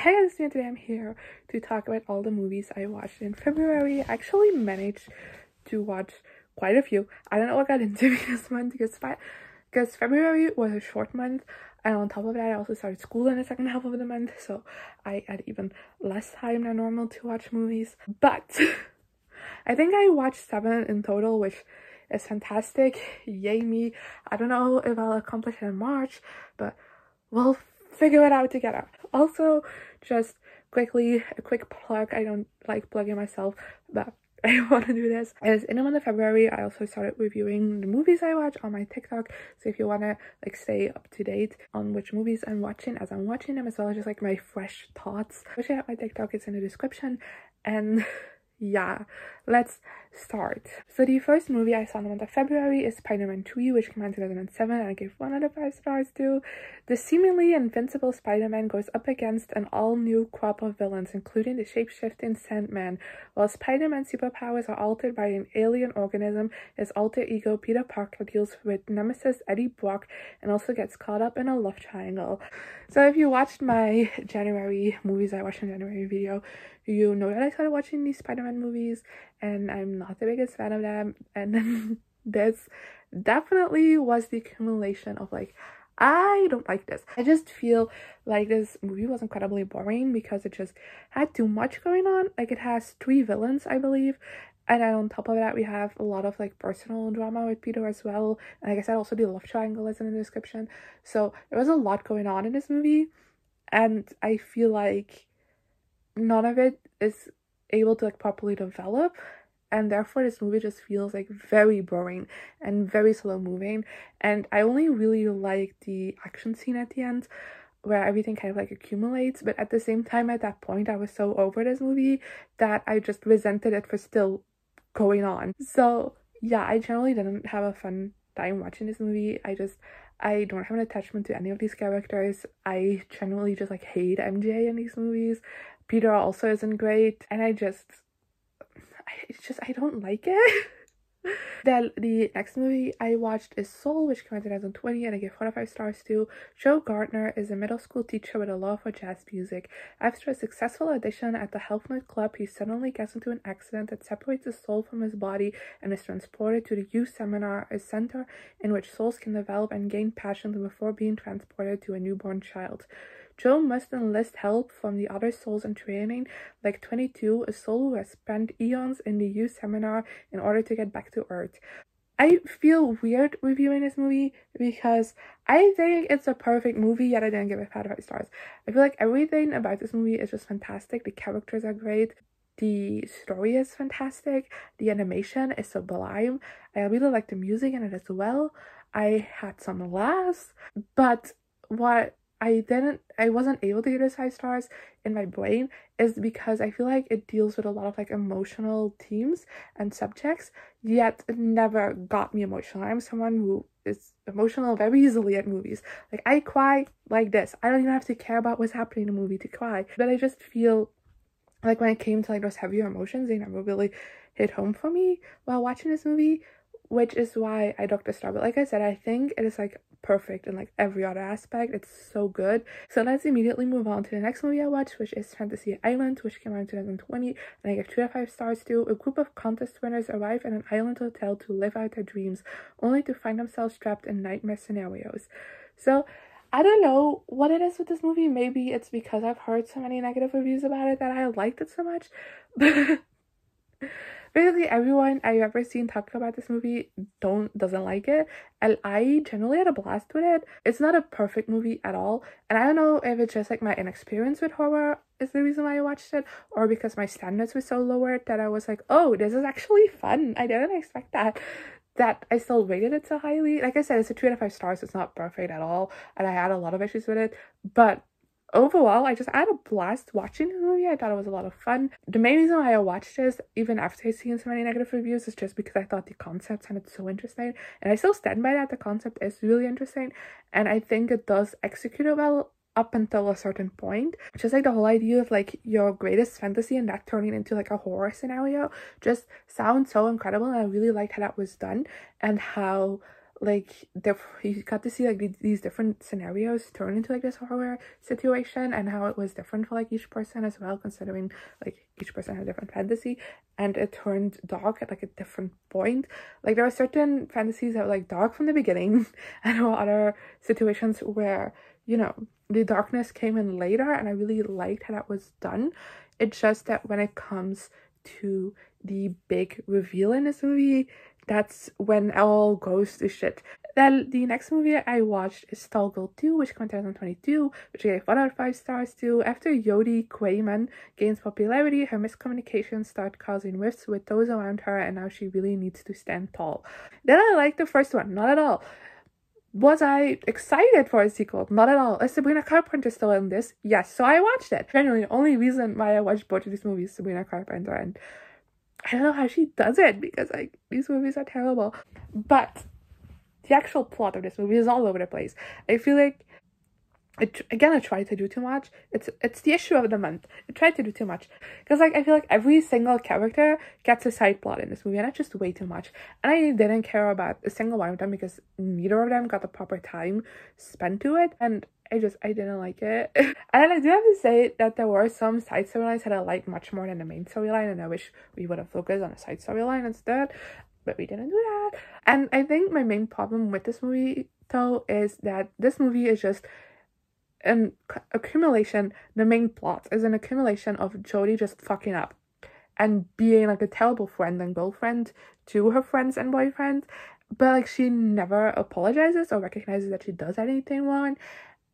Hey guys, today I'm here to talk about all the movies I watched in February. I actually managed to watch quite a few. I don't know what got into me this month because February was a short month, and on top of that I also started school in the second half of the month, so I had even less time than normal to watch movies. But I think I watched 7 in total, which is fantastic. Yay me. I don't know if I'll accomplish it in March, but we'll figure it out together. Also, just quickly, a quick plug. I don't like plugging myself, but I want to do this. As in the month of February, I also started reviewing the movies I watch on my TikTok. So if you want to stay up to date on which movies I'm watching as I'm watching them, as well as just my fresh thoughts, check out my TikTok. It's in the description. And yeah, let's start. So the first movie I saw in the month of February is Spider-Man 3, which came out in 2007, and I gave 1 out of 5 stars to. The seemingly invincible Spider-Man goes up against an all-new crop of villains, including the shape-shifting Sandman. While Spider-Man's superpowers are altered by an alien organism, his alter ego Peter Parker deals with nemesis Eddie Brock and also gets caught up in a love triangle. So if you watched my January movies I watched in January video, you know that I started watching these Spider-Man movies and I'm not the biggest fan of them, and then this definitely was the accumulation of I don't like this. I just feel like this movie was incredibly boring because it just had too much going on. It has 3 villains, I believe, and then on top of that we have a lot of personal drama with Peter as well, and like I said, also the love triangle is in the description. So there was a lot going on in this movie, and I feel like none of it is able to properly develop, and therefore this movie just feels very boring and very slow moving. And I only really like the action scene at the end where everything kind of accumulates, but at the same time at that point I was so over this movie that I just resented it for still going on. So yeah, I generally didn't have a fun time watching this movie. I don't have an attachment to any of these characters. I generally just hate MJ in these movies. Peter also isn't great, and I don't like it. Then the next movie I watched is Soul, which came out in 2020, and I gave 4 out of 5 stars to. Joe Gardner is a middle school teacher with a love for jazz music. After a successful audition at the Health Nut Club, he suddenly gets into an accident that separates his soul from his body and is transported to the youth seminar, a center in which souls can develop and gain passion before being transported to a newborn child. Joe must enlist help from the other souls in training, like 22, a soul who has spent eons in the youth seminar, in order to get back to Earth. I feel weird reviewing this movie because I think it's a perfect movie, yet I didn't give it 5 out of 5 stars. I feel like everything about this movie is just fantastic. The characters are great. The story is fantastic. The animation is sublime. I really like the music in it as well. I had some laughs, but what I wasn't able to give this 5 stars in my brain is because I feel like it deals with a lot of emotional themes and subjects, yet it never got me emotional. I'm someone who is emotional very easily at movies. I cry like this. I don't even have to care about what's happening in the movie to cry. But I just feel when it came to those heavier emotions, they never really hit home for me while watching this movie, which is why I docked the star. But like I said, I think it is perfect in every other aspect. It's so good. So let's immediately move on to the next movie I watched, which is Fantasy Island, which came out in 2020, and I gave 2 out of 5 stars to. A group of contest winners arrive at an island hotel to live out their dreams, only to find themselves trapped in nightmare scenarios. So I don't know what it is with this movie. Maybe it's because I've heard so many negative reviews about it that I liked it so much. Basically, everyone I've ever seen talk about this movie doesn't like it, and I generally had a blast with it. It's not a perfect movie at all, and I don't know if it's just my inexperience with horror is the reason why I watched it, or because my standards were so lowered that I was oh, this is actually fun. I didn't expect that I still rated it so highly. Like I said, it's a 2 out of 5 stars. It's not perfect at all, and I had a lot of issues with it, but overall, I just had a blast watching the movie. I thought it was a lot of fun. The main reason why I watched this, even after seeing so many negative reviews, is just because I thought the concept sounded so interesting. And I still stand by that. The concept is really interesting. And I think it does execute it well up until a certain point. Just the whole idea of your greatest fantasy and that turning into a horror scenario just sounds so incredible. And I really liked how that was done and how like you got to see like these different scenarios turn into like this horror situation, and how it was different for like each person as well, considering like each person had a different fantasy, and it turned dark at like a different point. Like there are certain fantasies that were like dark from the beginning and there were other situations where, you know, the darkness came in later, and I really liked how that was done. It's just that when it comes to the big reveal in this movie, that's when it all goes to shit. Then the next movie I watched is Tall Girl 2, which came out in 2022, which I gave 1 out of 5 stars to. After Yodi Quayman gains popularity, her miscommunications start causing rifts with those around her, and now she really needs to stand tall. Then I liked the first one, not at all. Was I excited for a sequel? Not at all. Is Sabrina Carpenter still in this? Yes, so I watched it. Genuinely, the only reason why I watched both of these movies is Sabrina Carpenter, and I don't know how she does it, because like these movies are terrible. But the actual plot of this movie is all over the place. I feel like it tried to do too much. It's the issue of the month. It tried to do too much, because like I feel like every single character gets a side plot in this movie, and that's just way too much. And I didn't care about a single one of them, because neither of them got the proper time spent to it, and I didn't like it. And I do have to say that there were some side storylines that I liked much more than the main storyline, and I wish we would have focused on the side storyline instead, but we didn't do that. And I think my main problem with this movie, though, is that this movie is just an accumulation. The main plot is an accumulation of Jodie just fucking up and being like a terrible friend and girlfriend to her friends and boyfriends, but like she never apologizes or recognizes that she does anything wrong.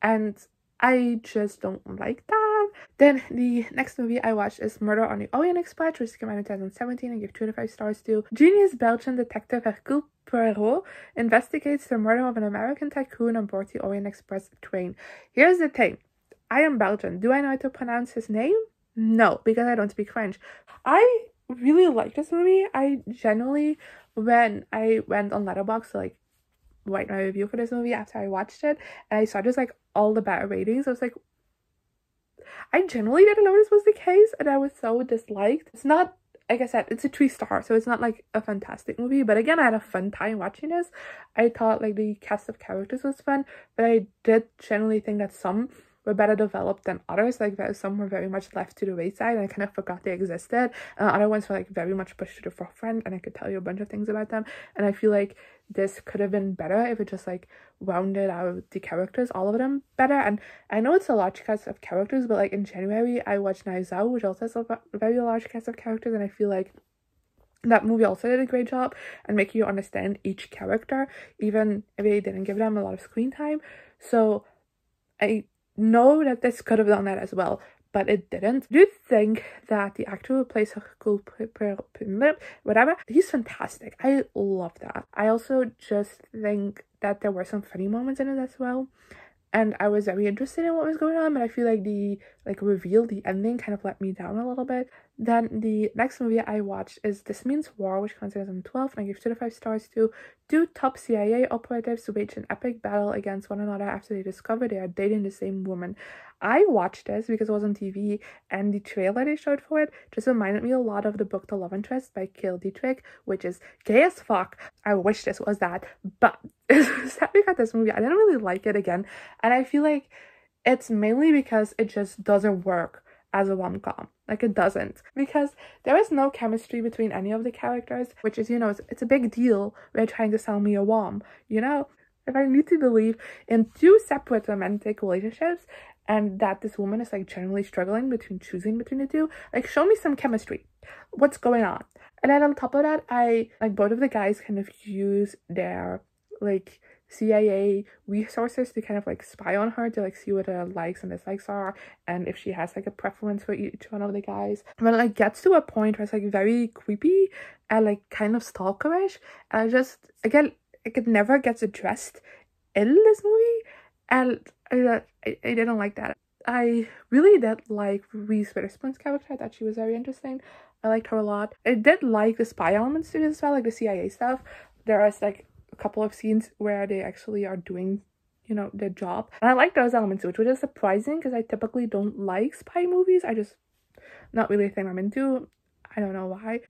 And I just don't like that. Then the next movie I watched is Murder on the Orient Express, which came out in 2017 and gave 2 out of 5 stars to. Genius Belgian detective Hercule Poirot investigates the murder of an American tycoon on board the Orient Express train. Here's the thing. I am Belgian. Do I know how to pronounce his name? No, because I don't speak French. I really like this movie. I genuinely, when I went on Letterboxd to like write my review for this movie after I watched it, and I saw just like all the bad ratings, I was like, I genuinely didn't know this was the case, and I was so disliked. It's not, like I said, it's a 3 star, so it's not like a fantastic movie, but again, I had a fun time watching this. I thought like the cast of characters was fun, but I did genuinely think that some were better developed than others. Like some were very much left to the wayside, and I kind of forgot they existed. Other ones were like very much pushed to the forefront, and I could tell you a bunch of things about them. And I feel like this could have been better if it just like rounded out the characters, all of them, better. And I know it's a large cast of characters, but like in January I watched Knives Out, which also has a very large cast of characters, and I feel like that movie also did a great job and make you understand each character, even if they didn't give them a lot of screen time. So I know that this could have done that as well, but it didn't. I do think that the actor who plays Hercule whatever, he's fantastic. I love that. I also just think that there were some funny moments in it as well, and I was very interested in what was going on, but I feel like the reveal, the ending, kind of let me down a little bit. Then the next movie I watched is This Means War, which comes out in 2012, and I gave 2 out of 5 stars to. 2 top CIA operatives wage an epic battle against one another after they discover they are dating the same woman. I watched this because it was on TV, and the trailer they showed for it just reminded me a lot of the book The Love Interest by Kale Dietrich, which is gay as fuck. I wish this was that, but sadly got this movie, I didn't really like it again, and I feel like it's mainly because it just doesn't work as a rom-com. Like, it doesn't, because there is no chemistry between any of the characters, which is, you know, it's a big deal when they're trying to sell me a rom, you know? If I need to believe in 2 separate romantic relationships, and that this woman is like generally struggling between choosing between the 2, like, show me some chemistry. What's going on? And then on top of that, I like both of the guys kind of use their like CIA resources to kind of like spy on her, to like see what her likes and dislikes are, and if she has like a preference for each one of the guys. But it like gets to a point where it's like very creepy and like kind of stalkerish, and I just, again, like, it never gets addressed in this movie, and I didn't like that. I really did like Reese Witherspoon's character. I thought she was very interesting. I liked her a lot. I did like the spy elements to this as well, like the CIA stuff. There is like a couple of scenes where they actually are doing, you know, their job, and I like those elements, which is surprising because I typically don't like spy movies. I just, not really a thing I'm into. I don't know why.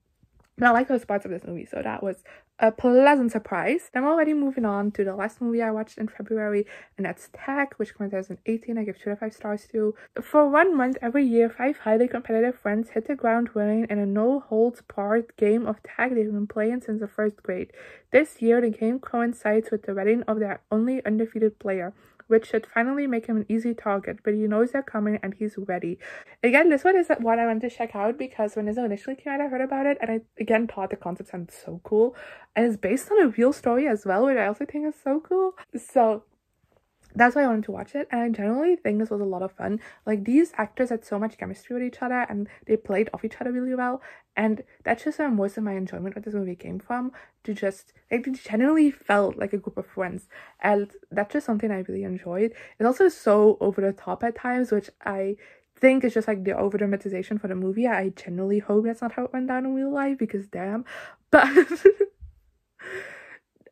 And I like those parts of this movie, so that was a pleasant surprise. I'm already moving on to the last movie I watched in February, and that's Tag, which came out in 2018. I give 2 out of 5 stars to. For 1 month every year, 5 highly competitive friends hit the ground running in a no-holds-barred game of tag they've been playing since the 1st grade. This year, the game coincides with the wedding of their only undefeated player, which should finally make him an easy target, but he knows they're coming and he's ready. Again, this one is what I wanted to check out because when this initially came out, I heard about it and I again thought the concept sounded so cool. And it's based on a real story as well, which I also think is so cool. So that's why I wanted to watch it, and I generally think this was a lot of fun. Like, these actors had so much chemistry with each other and they played off each other really well, and that's just where most of my enjoyment of this movie came from. To just, like, they generally felt like a group of friends, and that's just something I really enjoyed. It's also so over the top at times, which I think is just like the over dramatization for the movie. I genuinely hope that's not how it went down in real life, because damn. But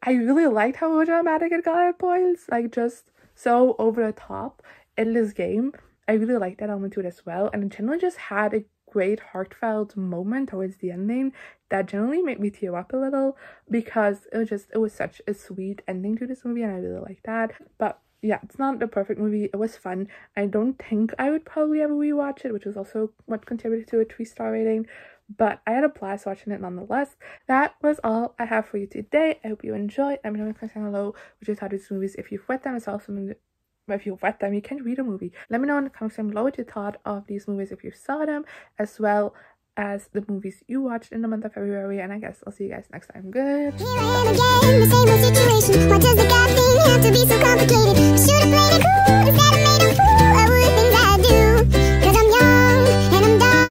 I really liked how over dramatic it got at points, like just so over the top in this game. I really liked that element to it as well, and it generally just had a great heartfelt moment towards the ending that generally made me tear up a little, because it was such a sweet ending to this movie, and I really liked that. But yeah, it's not the perfect movie. It was fun. I don't think I would probably ever rewatch it, which was also what contributed to a 3-star rating, but I had a blast watching it nonetheless. That was all I have for you today. I hope you enjoyed. Let me know in the comments down below what you thought of these movies. If you've read them, it's also if you've read them, you can read a movie. Let me know in the comments down below what you thought of these movies if you saw them, as well as the movies you watched in the month of February. And I guess I'll see you guys next time. Good. Here I am again, the same old situation. Why does the God thing have to be so complicated? Should've played it cool instead of